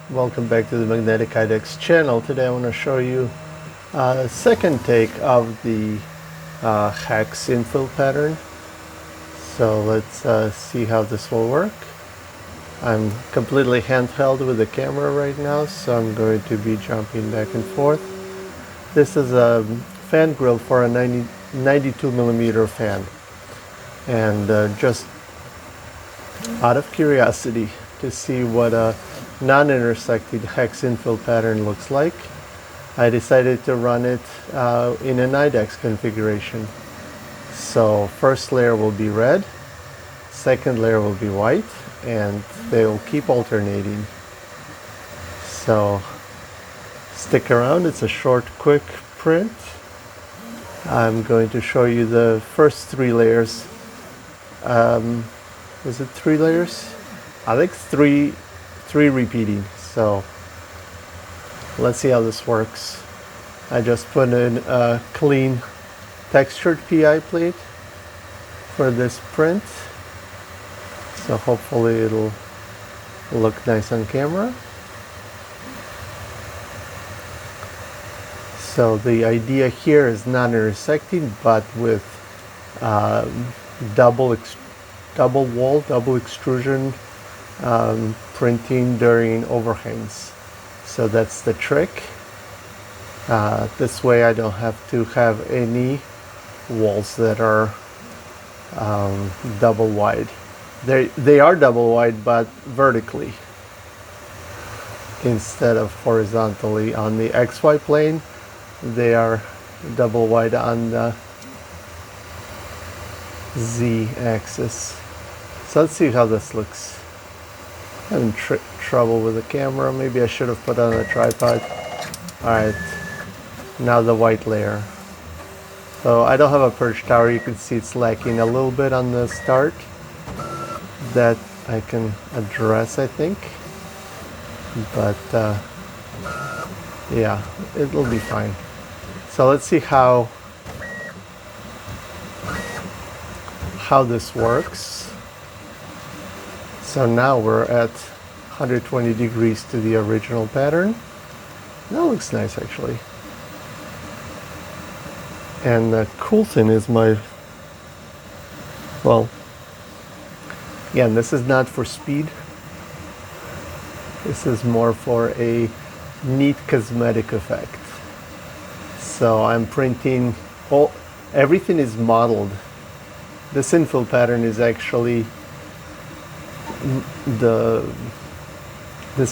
Welcome back to the Magnetic IDEX channel. Today I want to show you a second take of the hex infill pattern. So let's see how this will work. I'm completely handheld with the camera right now, so I'm going to be jumping back and forth. This is a fan grill for a 92 millimeter fan, and just out of curiosity to see what a non-intersecting hex infill pattern looks like, I decided to run it in an IDEX configuration. So first layer will be red, second layer will be white, and they will keep alternating. So stick around, it's a short, quick print. I'm going to show you the first three layers. Is it three layers? I think three repeating. So let's see how this works. I just put in a clean textured PI plate for this print, so hopefully it'll look nice on camera. So the idea here is non-intersecting, but with double extrusion printing during overhangs. So that's the trick. This way I don't have to have any walls that are double wide. They are double wide, but vertically instead of horizontally. On the XY plane, they are double wide on the Z axis. So let's see how this looks. I'm having trouble with the camera. Maybe I should have put on a tripod. Alright, now the white layer. So I don't have a perch tower. You can see it's lacking a little bit on the start. That I can address, I think. But yeah, it'll be fine. So let's see how this works. So now we're at 120 degrees to the original pattern. That looks nice, actually. And the cool thing is well, again, this is not for speed. This is more for a neat cosmetic effect. So I'm printing, everything is modeled. This infill pattern is actually this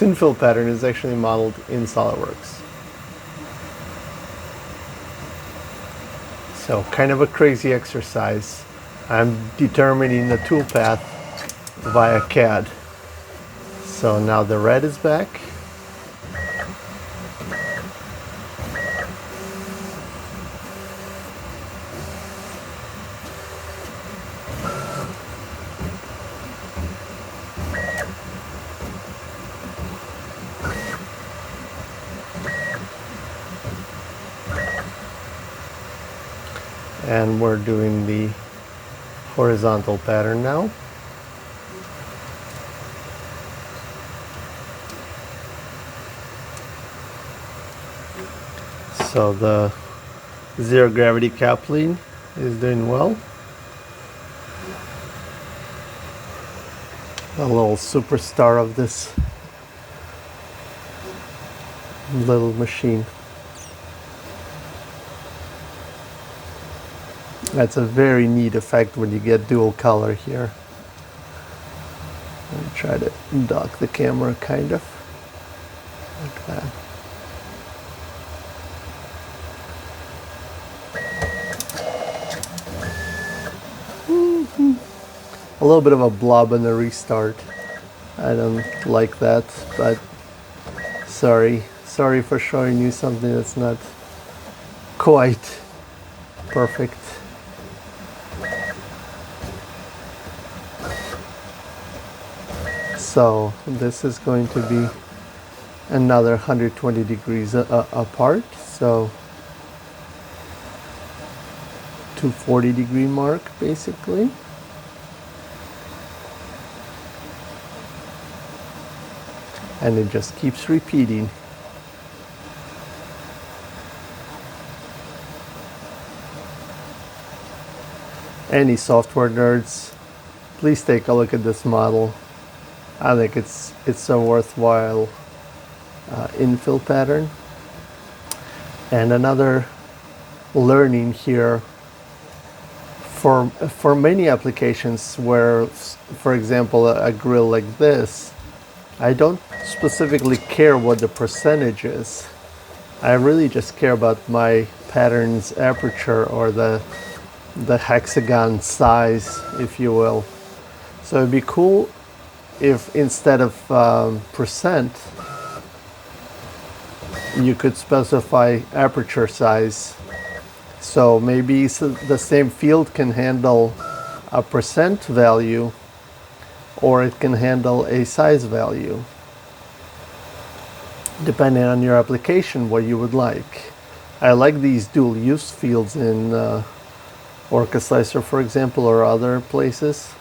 infill pattern is actually modeled in SOLIDWORKS. So kind of a crazy exercise. I'm determining the toolpath via CAD. So now the red is back. And we're doing the horizontal pattern now. So the zero gravity coupling is doing well. A little superstar of this little machine. That's a very neat effect when you get dual color here. I'll try to dock the camera kind of like that. A little bit of a blob on the restart. I don't like that, but sorry for showing you something that's not quite perfect. So this is going to be another 120 degrees apart, so 240 degree mark basically. and it just keeps repeating. Any software nerds, please take a look at this model. I think it's a worthwhile infill pattern. And another learning here, for many applications where, for example, a grill like this, I don't specifically care what the percentage is. I really just care about my pattern's aperture, or the hexagon size, if you will. So it'd be cool if instead of percent, you could specify aperture size. So maybe the same field can handle a percent value, or it can handle a size value, depending on your application, what you would like. I like these dual use fields in OrcaSlicer, for example, or other places,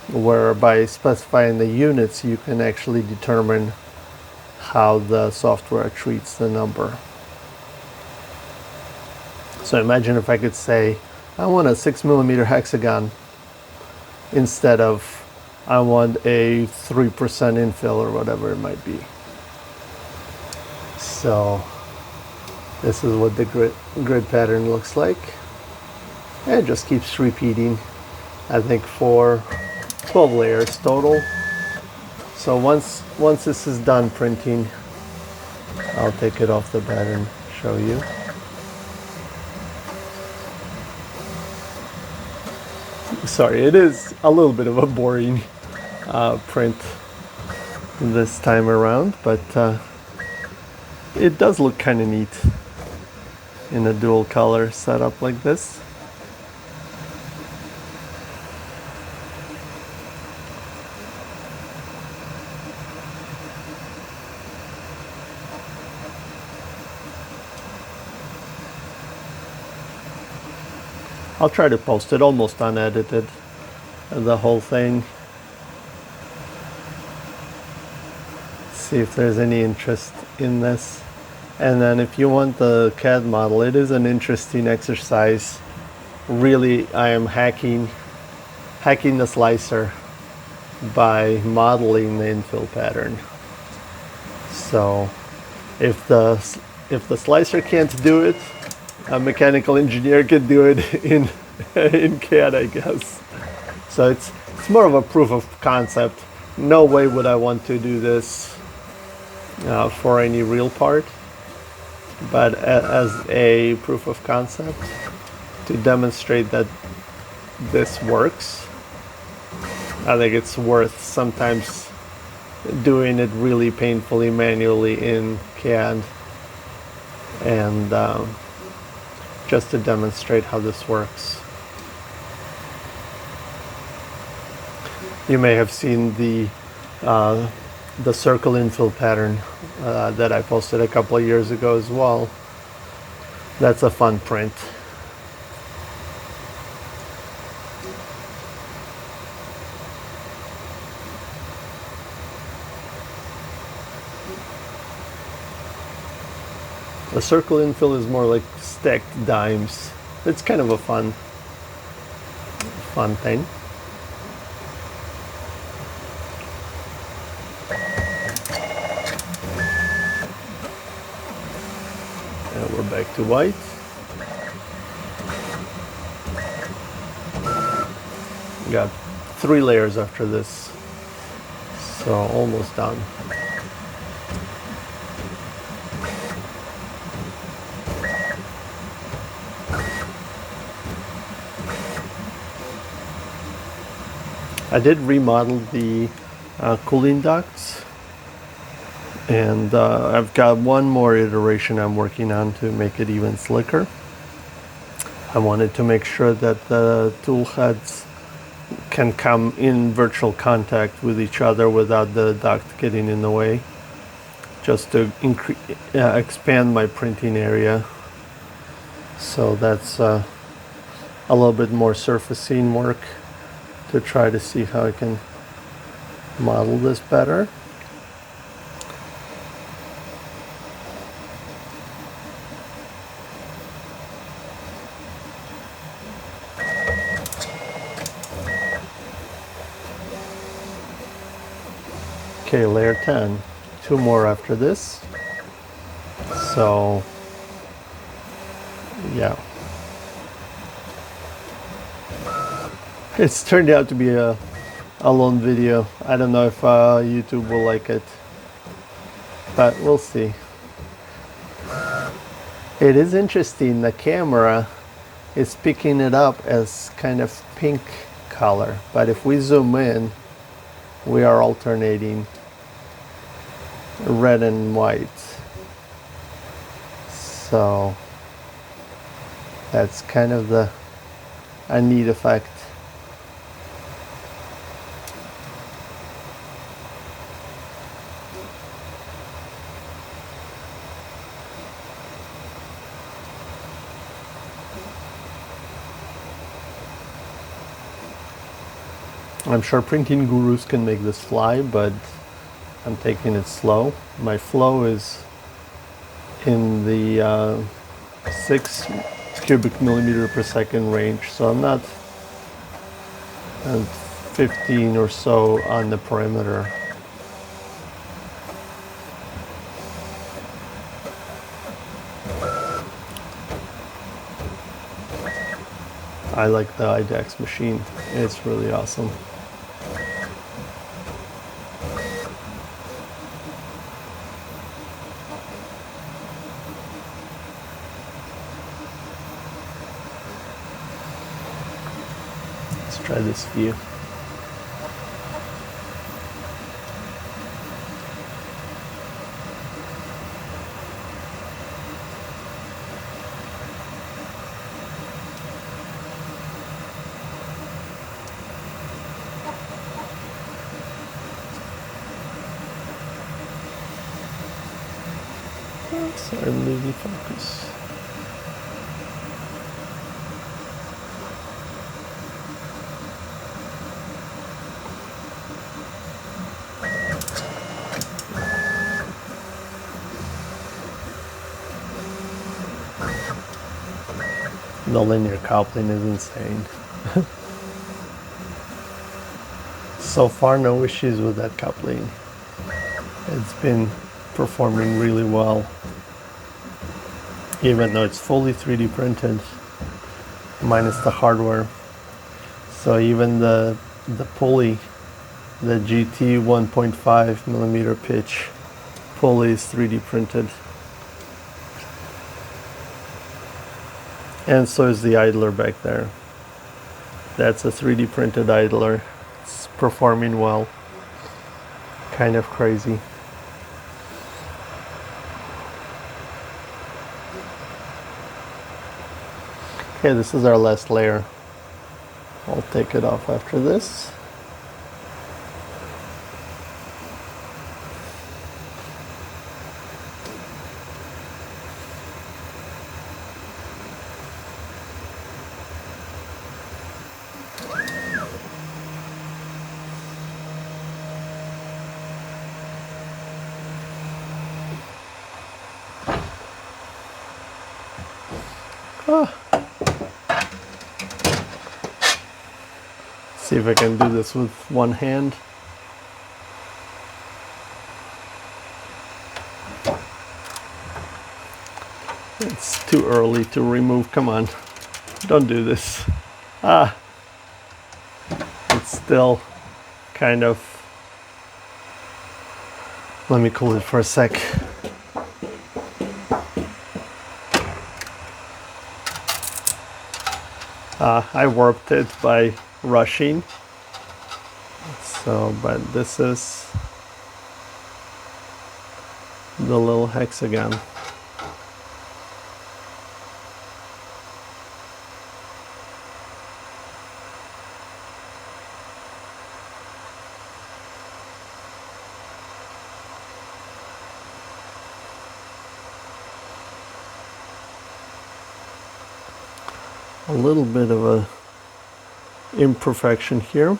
where by specifying the units you can actually determine how the software treats the number. So imagine if I could say, I want a 6mm hexagon instead of I want a 3% infill, or whatever it might be. So this is what the grid pattern looks like. And it just keeps repeating, I think, for 12 layers total. So once this is done printing, I'll take it off the bed and show you. Sorry, it is a little bit of a boring print this time around, but it does look kind of neat in a dual color setup like this. I'll try to post it almost unedited, the whole thing. See if there's any interest in this. And then if you want the CAD model, it is an interesting exercise. Really, I am hacking the slicer by modeling the infill pattern. So if the slicer can't do it, a mechanical engineer could do it in CAD, I guess. So it's more of a proof of concept. No way would I want to do this for any real part, but as a proof of concept to demonstrate that this works, I think it's worth sometimes doing it really painfully manually in CAD, and just to demonstrate how this works. You may have seen the circle infill pattern that I posted a couple of years ago as well. That's a fun print. The circle infill is more like stacked dimes. It's kind of a fun thing. And we're back to white. Got 3 layers after this, so almost done. I did remodel the cooling ducts, and I've got one more iteration I'm working on to make it even slicker. I wanted to make sure that the tool heads can come in virtual contact with each other without the duct getting in the way, just to expand my printing area. So that's a little bit more surfacing work to try to see how I can model this better. Okay, layer 10. 2 more after this. So, yeah. It's turned out to be a long video. I don't know if YouTube will like it, but we'll see. It is interesting, the camera is picking it up as kind of pink color, but if we zoom in, we are alternating red and white. So that's kind of a neat effect. I'm sure printing gurus can make this fly, but I'm taking it slow. My flow is in the 6 cubic millimeter per second range, so I'm not at 15 or so on the perimeter. I like the IDEX machine. It's really awesome. Let's try this view. Sorry, I'm losing focus. The linear coupling is insane. So far, no issues with that coupling. It's been performing really well, even though it's fully 3D printed, minus the hardware. So even the pulley, the GT 1.5 millimeter pitch pulley is 3D printed. And so is the idler back there. That's a 3D printed idler. It's performing well. Kind of crazy. Okay, this is our last layer. I'll take it off after this. See if I can do this with one hand. It's too early to remove. Come on, don't do this. It's still kind of, let me cool it for a sec. I warped it by rushing. So, but this is the little hexagon. A little bit of a imperfection here.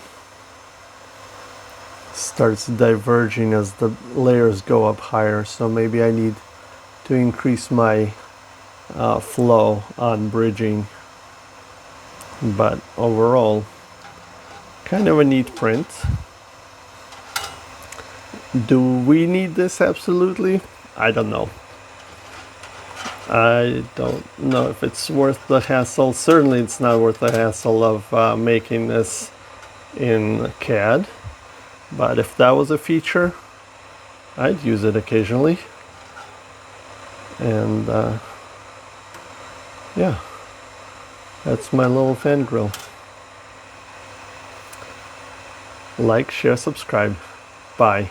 Starts diverging as the layers go up higher, so maybe I need to increase my flow on bridging. But overall, kind of a neat print. Do we need this absolutely? I don't know. I don't know if it's worth the hassle. Certainly it's not worth the hassle of making this in CAD. But if that was a feature, I'd use it occasionally. And yeah, that's my little fan grill. Like, share, subscribe. Bye.